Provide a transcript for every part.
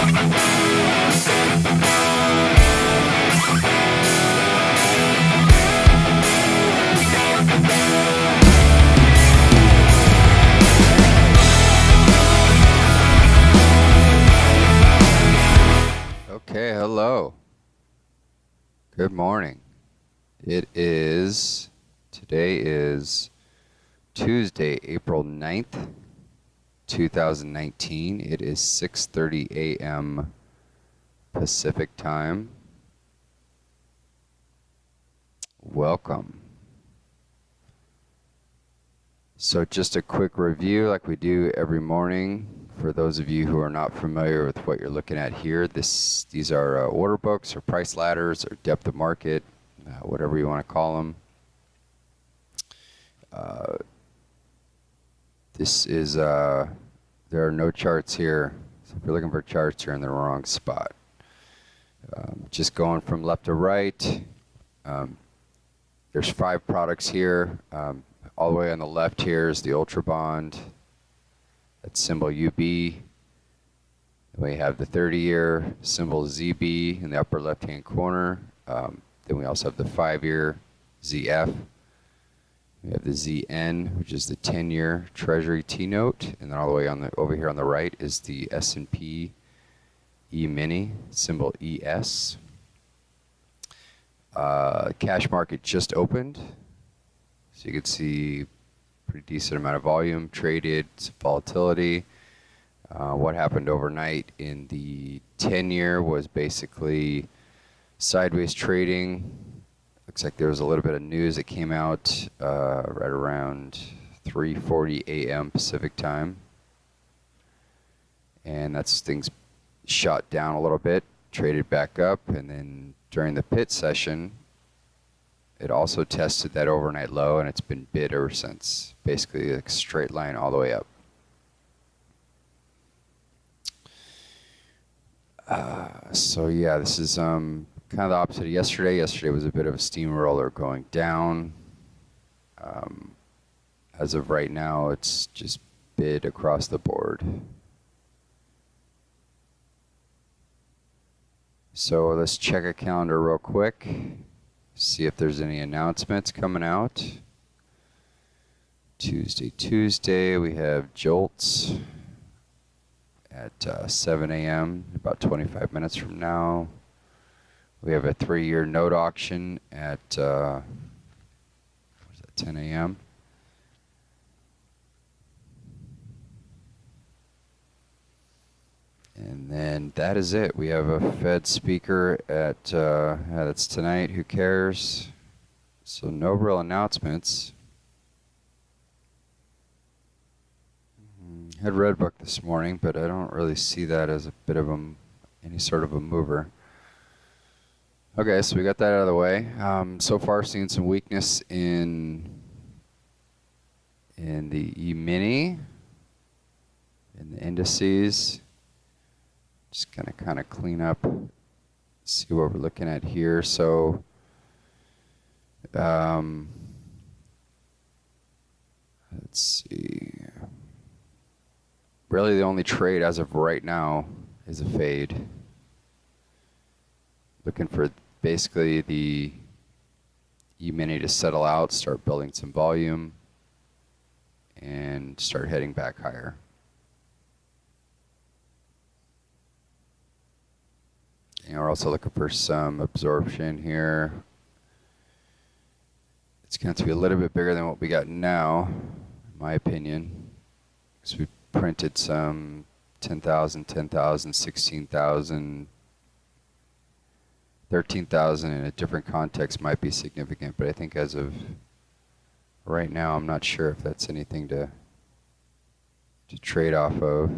Okay, hello. Good morning. Today is Tuesday, April 9th, 2019. It is 6:30 a.m. Pacific time. Welcome. So just a quick review like we do every morning. For those of you who are not familiar with what you're looking at here, these are order books or price ladders or depth of market, whatever you want to call them. There are no charts here. So if you're looking for charts, you're in the wrong spot. Just going from left to right, there's 5 products here. All the way on the left here is the Ultra Bond. That's symbol UB. Then we have the 30-year symbol ZB in the upper left-hand corner. Then we also have the 5-year ZF. We have the ZN, which is the 10-year Treasury T-Note, and then all the way over here on the right is the S&P E-mini, symbol ES. Cash market just opened, so you can see pretty decent amount of volume traded, some volatility. What happened overnight in the 10-year was basically sideways trading. Looks like there was a little bit of news that came out right around 3:40 a.m. Pacific time, and things shot down a little bit, traded back up, and then during the pit session it also tested that overnight low, and it's been bid ever since. Basically a straight line all the way up. So yeah, this is kind of the opposite of yesterday. Yesterday was a bit of a steamroller going down. As of right now, it's just bid across the board. So let's check a calendar real quick, see if there's any announcements coming out. Tuesday, we have Jolts at 7 a.m., about 25 minutes from now. We have a 3-year note auction at 10 a.m. And then that is it. We have a Fed speaker that's tonight. Who cares? So no real announcements. Had Redbook this morning, but I don't really see that as a bit of any sort of a mover. Okay, so we got that out of the way. So far, seeing some weakness in the E-mini, in the indices. Just gonna kind of clean up, see what we're looking at here. So, let's see. Really, the only trade as of right now is a fade. Looking for basically the E-mini to settle out, start building some volume, and start heading back higher. And we're also looking for some absorption here. It's going to be a little bit bigger than what we got now, in my opinion, because we printed some 10,000, 10,000, 16,000, 13,000 in a different context might be significant, but I think as of right now, I'm not sure if that's anything to trade off of.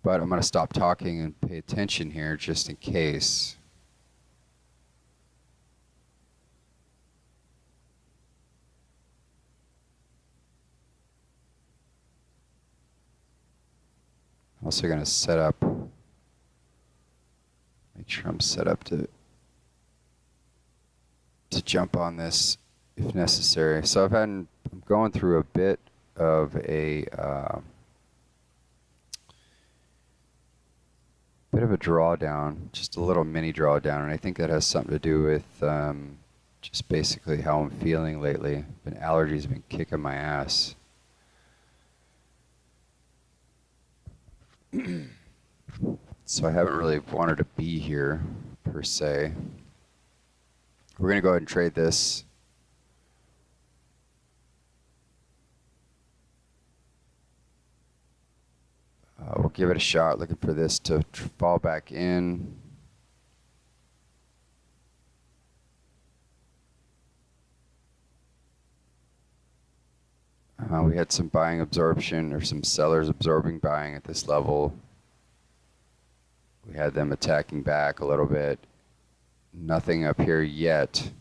But I'm going to stop talking and pay attention here just in case. I'm also going to set up, make sure I'm set up to jump on this if necessary. So I'm going through a bit of a bit of a drawdown, just a little mini drawdown, and I think that has something to do with just basically how I'm feeling lately. Allergies have been kicking my ass. So I haven't really wanted to be here, per se. We're going to go ahead and trade this. We'll give it a shot, looking for this to fall back in. We had some buying absorption, or some sellers absorbing buying at this level. We had them attacking back a little bit. Nothing up here yet.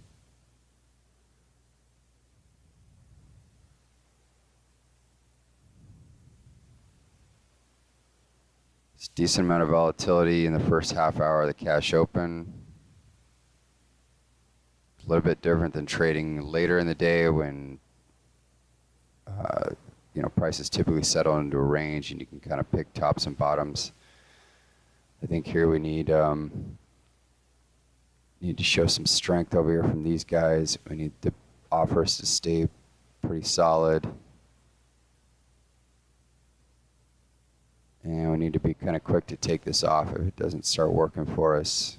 It's a decent amount of volatility in the first half hour of the cash open. A little bit different than trading later in the day when prices typically settle into a range and you can kind of pick tops and bottoms. I think here we need to show some strength over here from these guys. We need the offers to stay pretty solid. And we need to be kind of quick to take this off if it doesn't start working for us.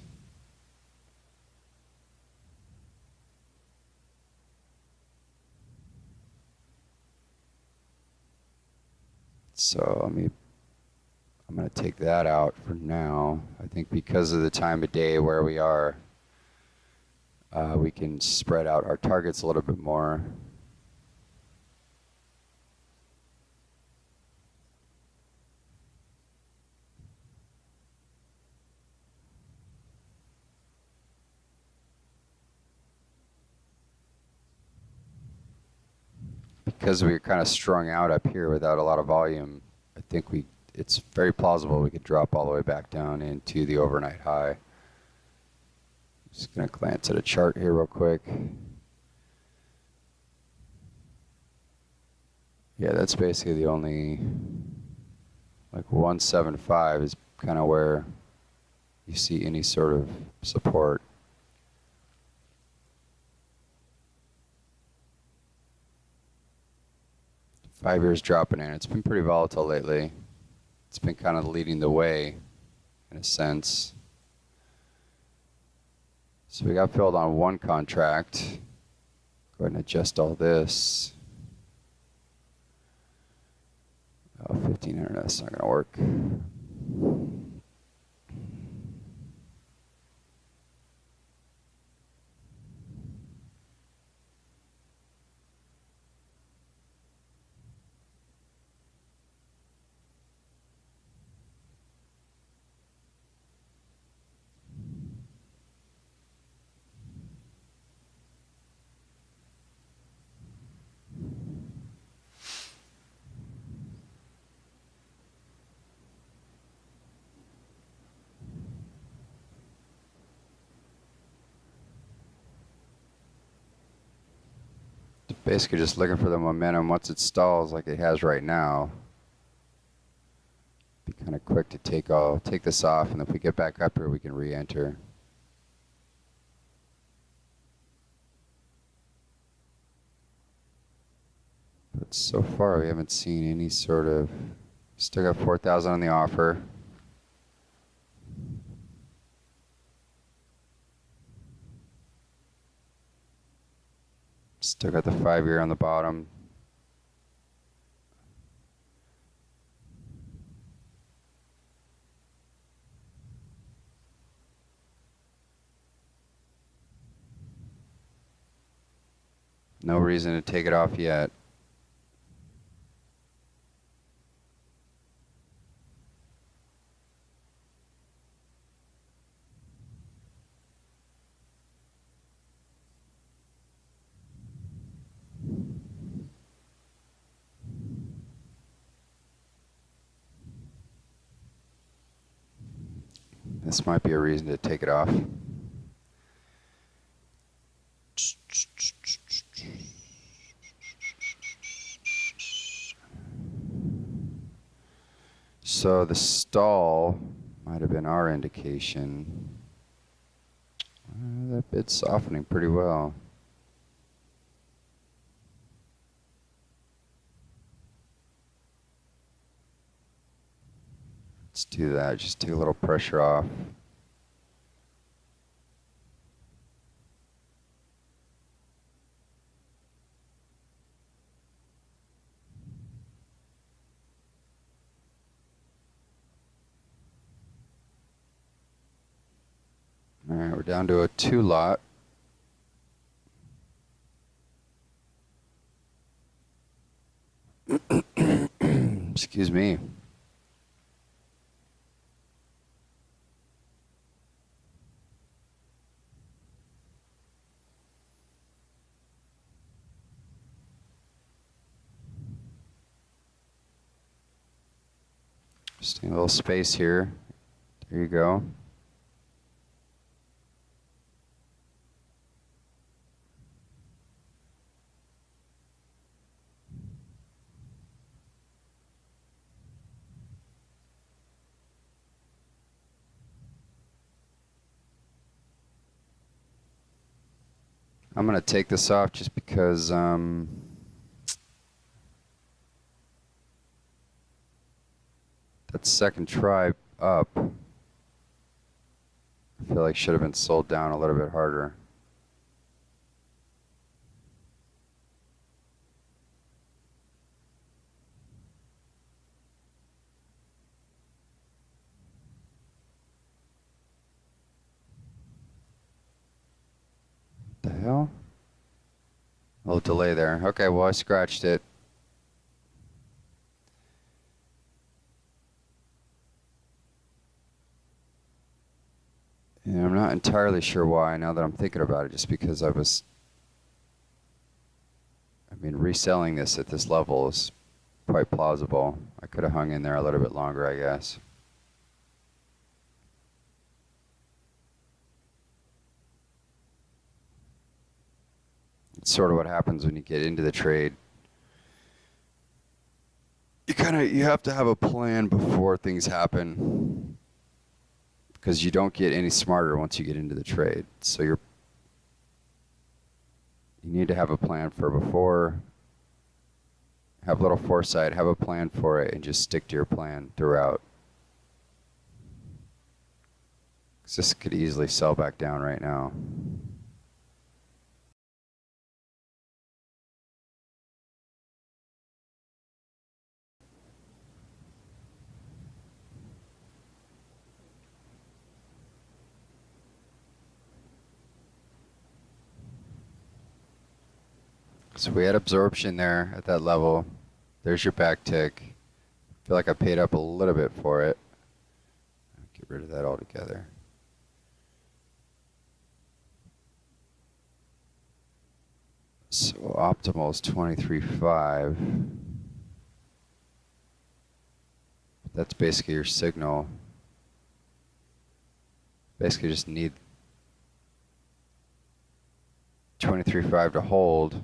So I'm going to take that out for now. I think because of the time of day where we are, we can spread out our targets a little bit more. Because we're kind of strung out up here without a lot of volume, I think it's very plausible we could drop all the way back down into the overnight high. Just going to glance at a chart here real quick. Yeah, that's basically the only, like 175 is kind of where you see any sort of support. Five years dropping in. It's been pretty volatile lately. It's been kind of leading the way in a sense. So we got filled on one contract. Go ahead and adjust all this. Oh, 1500, that's not going to work. Basically just looking for the momentum. Once it stalls like it has right now, be kind of quick to take this off, and if we get back up here we can re-enter. But so far we haven't seen any sort of, still got 4,000 on the offer. Still got the 5-year on the bottom. No reason to take it off yet. This might be a reason to take it off. So the stall might have been our indication. That bid's softening pretty well. Let's do that, just take a little pressure off. All right, we're down to a 2 lot. Excuse me. Just need a little space here. There you go. I'm going to take this off just because that second try up, I feel like should have been sold down a little bit harder. What the hell? A little delay there. Okay, well, I scratched it. And I'm not entirely sure why now that I'm thinking about it, just because I mean, reselling this at this level is quite plausible. I could have hung in there a little bit longer, I guess. It's sort of what happens when you get into the trade. You have to have a plan before things happen, because you don't get any smarter once you get into the trade. So you need to have a plan for before, have a little foresight, have a plan for it, and just stick to your plan throughout. Because this could easily sell back down right now. So we had absorption there at that level. There's your back tick. I feel like I paid up a little bit for it. Get rid of that altogether. So optimal is 23.5. That's basically your signal. Basically just need 23.5 to hold.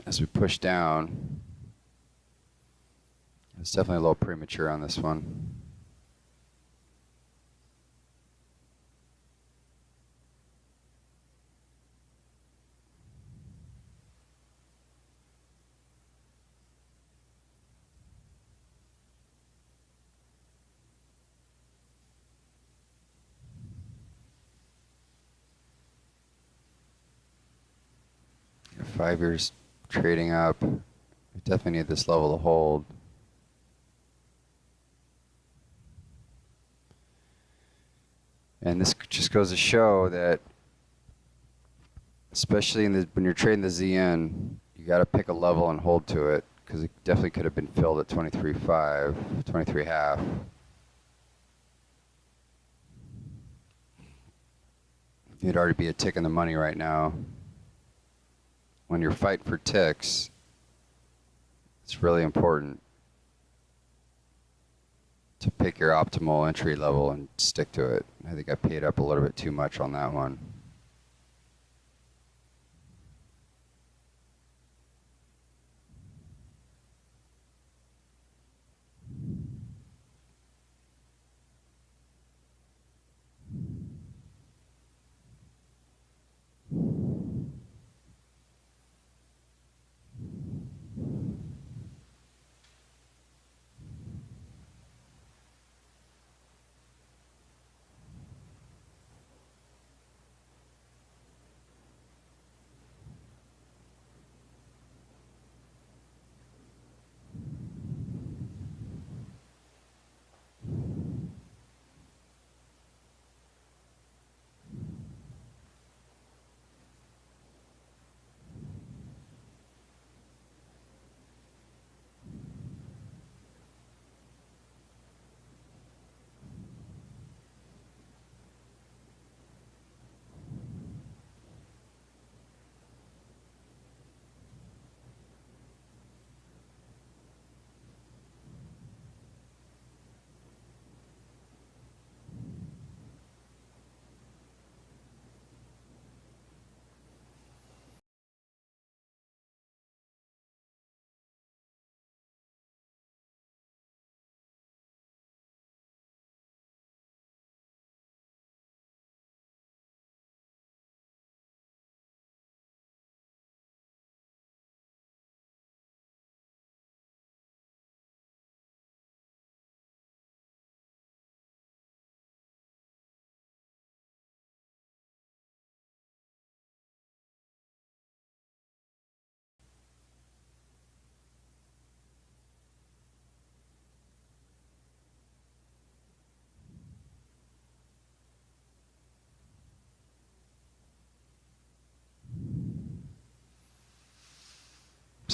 As we push down, it's definitely a little premature on this one. Your 5 years trading up. We definitely need this level to hold. And this just goes to show that, especially when you're trading the ZN, you got to pick a level and hold to it, because it definitely could have been filled at 23.5, 23.5. You'd already be a tick in the money right now. When you're fighting for ticks, it's really important to pick your optimal entry level and stick to it. I think I paid up a little bit too much on that one.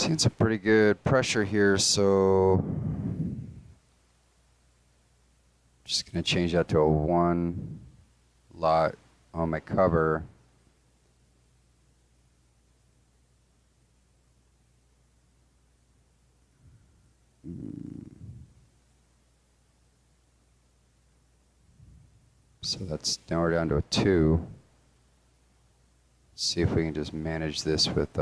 Seeing some pretty good pressure here, so just going to change that to a 1 lot on my cover. So that's now we're down to a 2. Let's see if we can just manage this with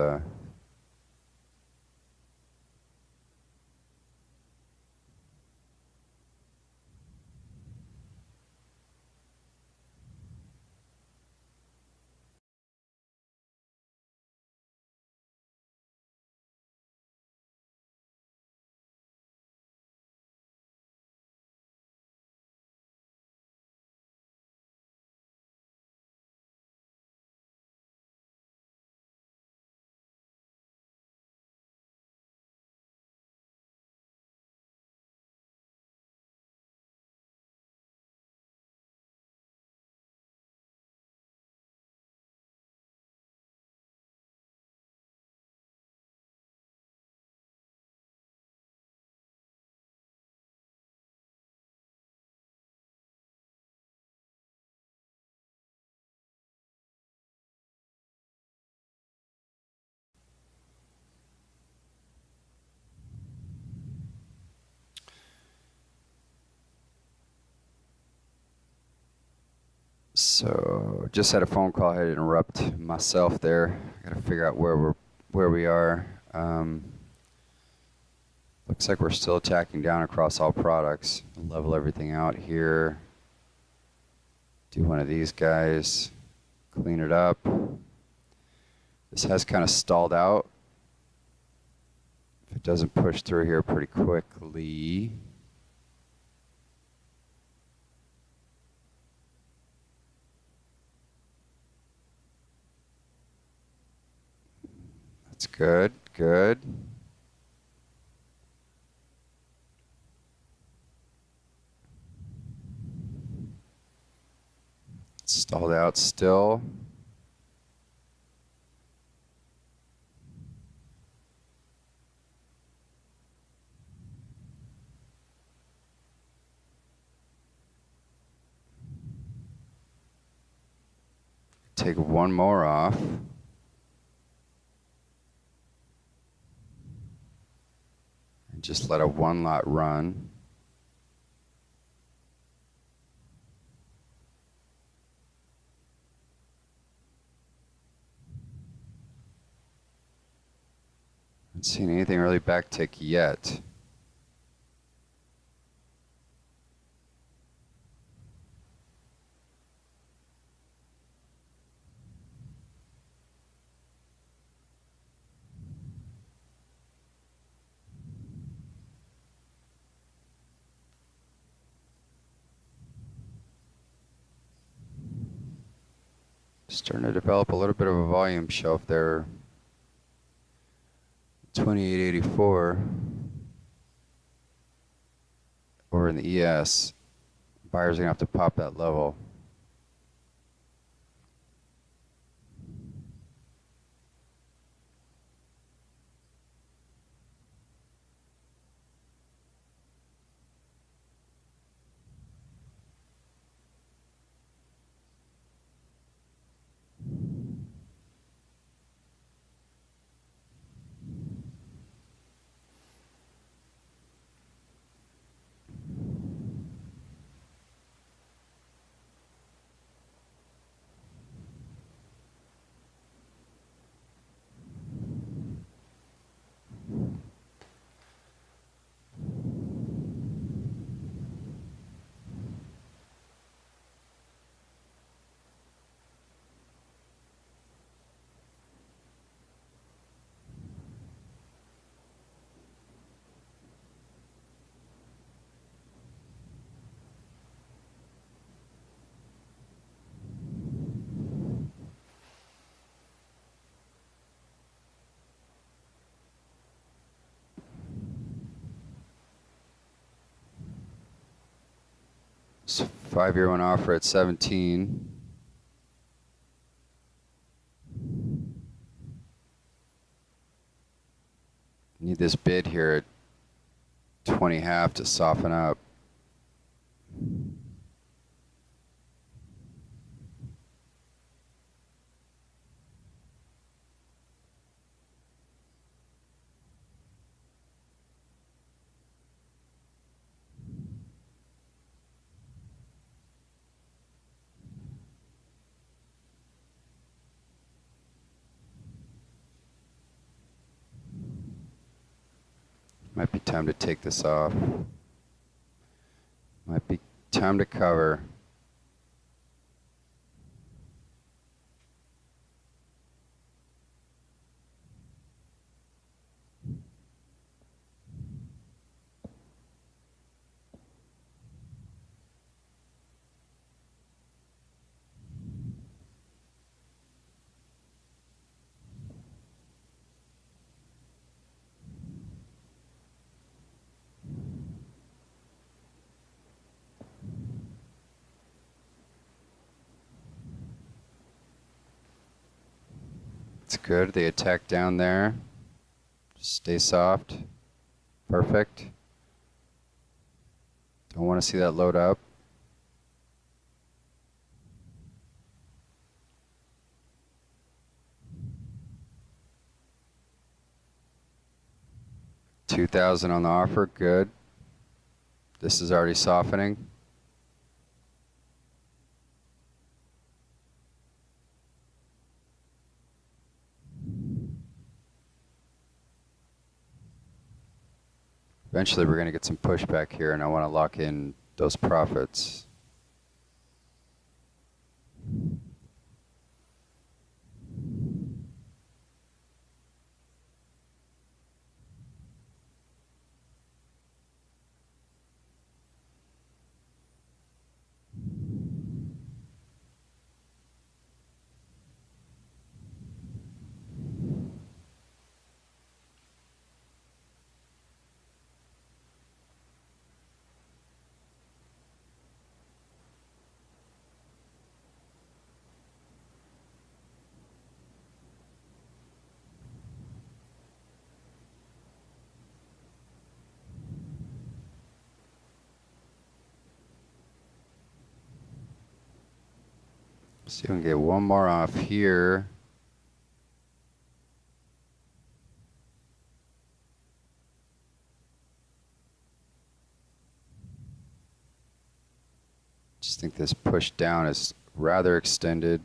so just had a phone call. I had to interrupt myself there. I got to figure out where we are. Looks like we're still attacking down across all products. Level everything out here. Do one of these guys. Clean it up. This has kind of stalled out. If it doesn't push through here pretty quickly. That's good, good. Stalled out still. Take one more off. And just let a 1 lot run. Haven't seen anything really backtick yet. Starting to develop a little bit of a volume shelf there. 2884 over in the ES. Buyers are gonna have to pop that level. So 5-year one offer at 17. Need this bid here at 20.5 to soften up. Might be time to take this off. Might be time to cover. It's good. The attack down there. Just stay soft. Perfect. Don't want to see that load up. $2,000 on the offer. Good. This is already softening. Eventually we're going to get some pushback here, and I want to lock in those profits. See if we can get one more off here. Just think this push down is rather extended.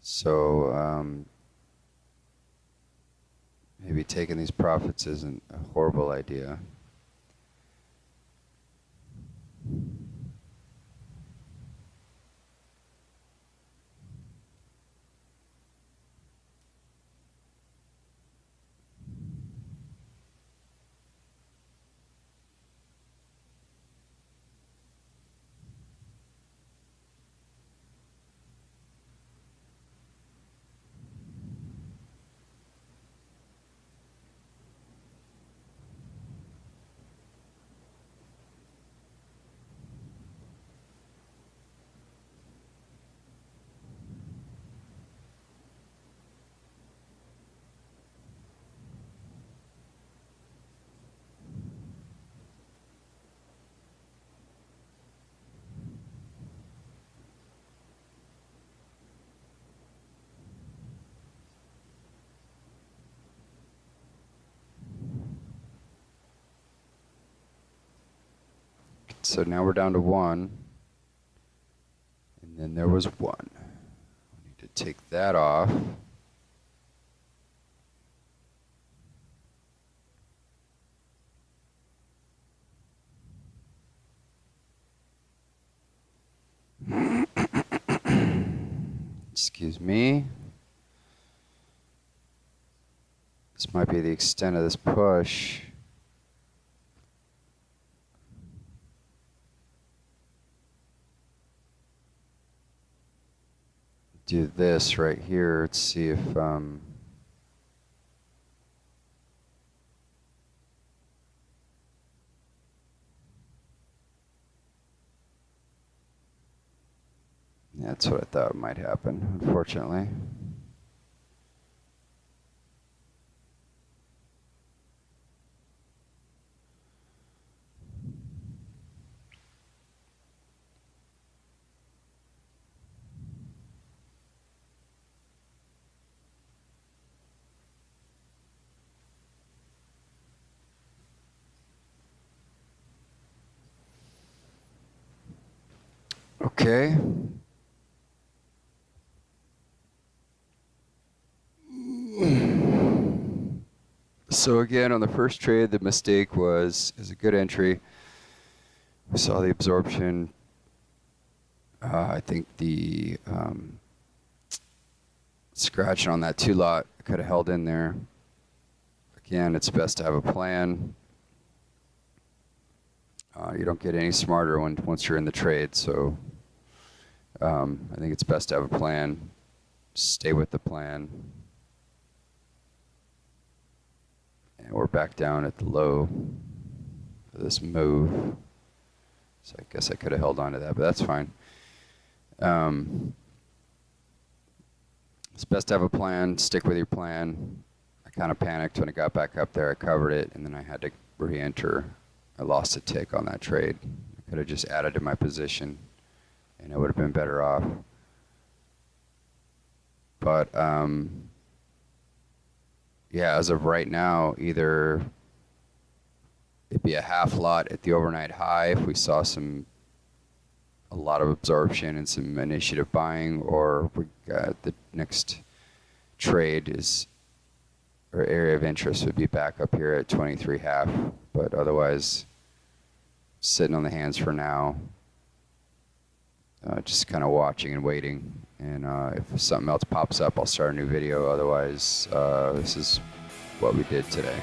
So maybe taking these profits isn't a horrible idea. So now we're down to 1. And then there was 1. We need to take that off. Excuse me. This might be the extent of this push. Do this right here. Let's see if that's what I thought might happen, unfortunately. Okay. So again, on the first trade, the mistake was a good entry. We saw the absorption. I think the scratching on that 2 lot could have held in there. Again, it's best to have a plan. You don't get any smarter once you're in the trade, so I think it's best to have a plan. Stay with the plan. And we're back down at the low for this move. So I guess I could have held on to that, but that's fine. It's best to have a plan. Stick with your plan. I kind of panicked when it got back up there. I covered it, and then I had to re-enter. I lost a tick on that trade. I could have just added to my position, and I would have been better off. But yeah, as of right now, either it'd be a half lot at the overnight high if we saw a lot of absorption and some initiative buying, or we got the next trade is, or area of interest would be back up here at 23.5. But otherwise, sitting on the hands for now, just kind of watching and waiting. And if something else pops up, I'll start a new video. Otherwise, this is what we did today.